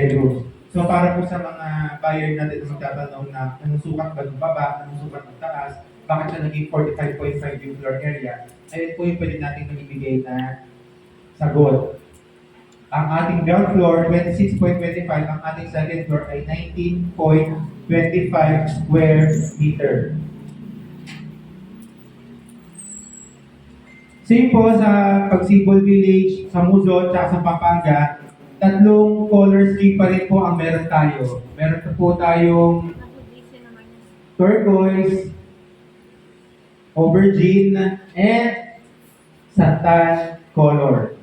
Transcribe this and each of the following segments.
bedrooms. So para po sa mga buyer natin na magtatanong na anong sukat ba ng baba, anong sukat ng taas, bakit siya naging 45.5 yung floor area, ayun po yung pwede natin ibigay na sagot. Ang ating ground floor, 26.25. Ang ating second floor ay 19.25 square meter. Same po sa Pagsibol Village, sa Muzon, at sa Pampanga, tatlong color scheme pa rin po ang meron tayo. Meron po tayong turquoise, aubergine, and santan color.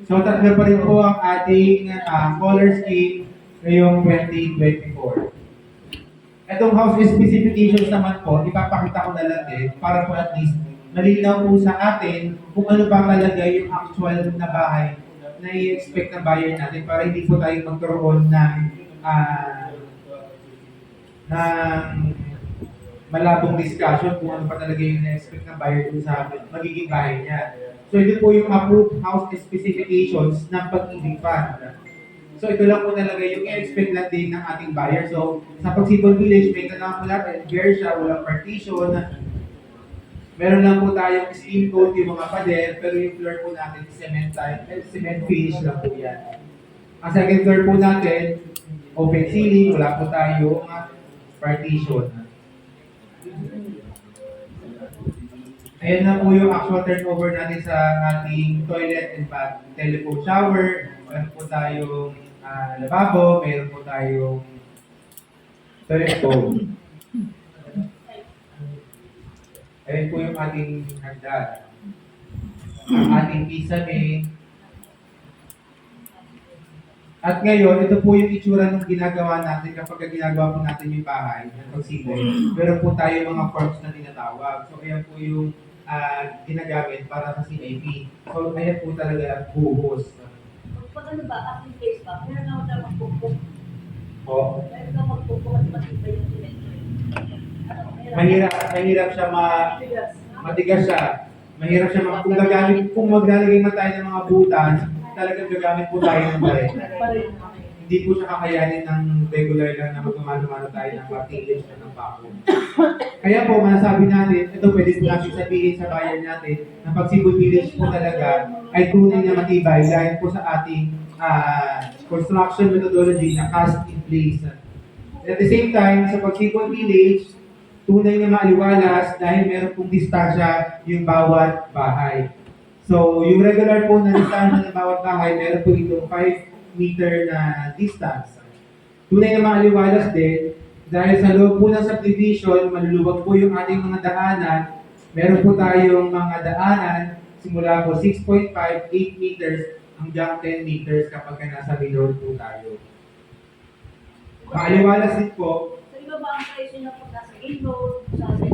So tatlo pa rin po ang ating color scheme ngayong 2024. Itong house specifications naman po, ipapakita ko na lang din para po at least malinaw po sa atin kung ano ba talaga yung actual na bahay na i-expect ng buyer natin para hindi po tayo magkaroon ng malabong discussion kung ano pa talaga yung na-expect ng buyer dun sa magiging bahay niya. So ito po yung approved house specifications ng Pag-ibig Fund. So ito lang po talaga yung i-expect natin ng ating buyer. So sa Pagsibol Village, may tanong po natin, bare siya, walang partition. Meron lang po tayong steel coat yung mga pader, pero yung floor po natin cement finish lang po yan. Ang second floor po natin, open ceiling, wala po tayong partition. Ayan na po yung actual turnover natin sa ating toilet and bath, telephone shower. Meron po tayong lababo, meron po tayong toilet bowl. Ayan po yung ating hagdan. Ang ating kisame. At ngayon, ito po yung itsura ng ginagawa natin kapag ginagawa po natin yung bahay ng Pagsibol. Meron po tayo mga forms na tinatawag. So ayan po yung ginagamit para sa CIP. So ayan po talaga buhos. Pag ano ba, acting case ba, meron na ako tayo magpupuk. O? Meron ka magpupuk at matibay yung cement. Mahirap siya matigas siya. Mahirap siya kung maglalagay man tayo ng mga butas, talagang gagamit po tayo ng baril. Hindi po siya kakayanin ng regular lang na magmamano-mano tayo ng martilage na ng bako. Kaya po, masasabi natin, ito pwede po natin sabihin sa buyer natin na Pagsibol Village po talaga ay tunay na matibay dahil po sa ating construction methodology na cast in place. At the same time, sa Pagsibol Village, tunay na maaliwalas dahil meron pong distansya yung bawat bahay. So, yung regular po na distansya ng bawat bahay, meron po itong 5 meter na distance. Tunay na maaliwalas din dahil sa loob po ng subdivision, maluluwag po yung ating mga daanan. Meron po tayong mga daanan simula po 6.5, 8 meters hanggang 10 meters kapag nasa main road po tayo. Maaliwalas din po. So, iba ba ang presyo na pag nasa main road?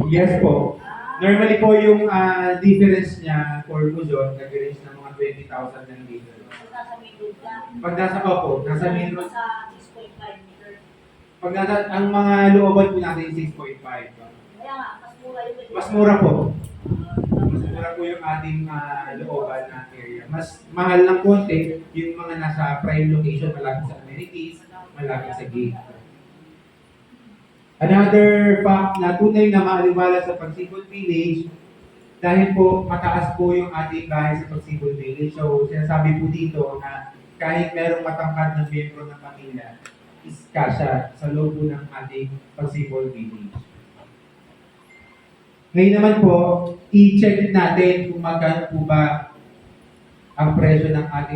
Yes po. Normally po yung difference niya for Luzon, nag-range ng mga 20,000 ng liter. Nasa main road lang? Pag nasa nasa main road. Sa 6.5 meter. Pag ang mga looban po natin 6.5. Kaya nga, mas mura yun. Mas mura po. Mas mura po yung ating looban na area. Mas mahal ng konti yung mga nasa prime location, malapit sa amenities, malapit sa gate. Another fact na tunay na maaliwala sa Pagsibol Village, dahil po mataas po yung ating bahay sa Pagsibol Village. So sinasabi po dito na kahit merong matangkad na miyembro ng pamilya, is kasya sa loob ng ating Pagsibol Village. Ngayon naman po, i-check natin kung magkano po ba ang presyo ng ating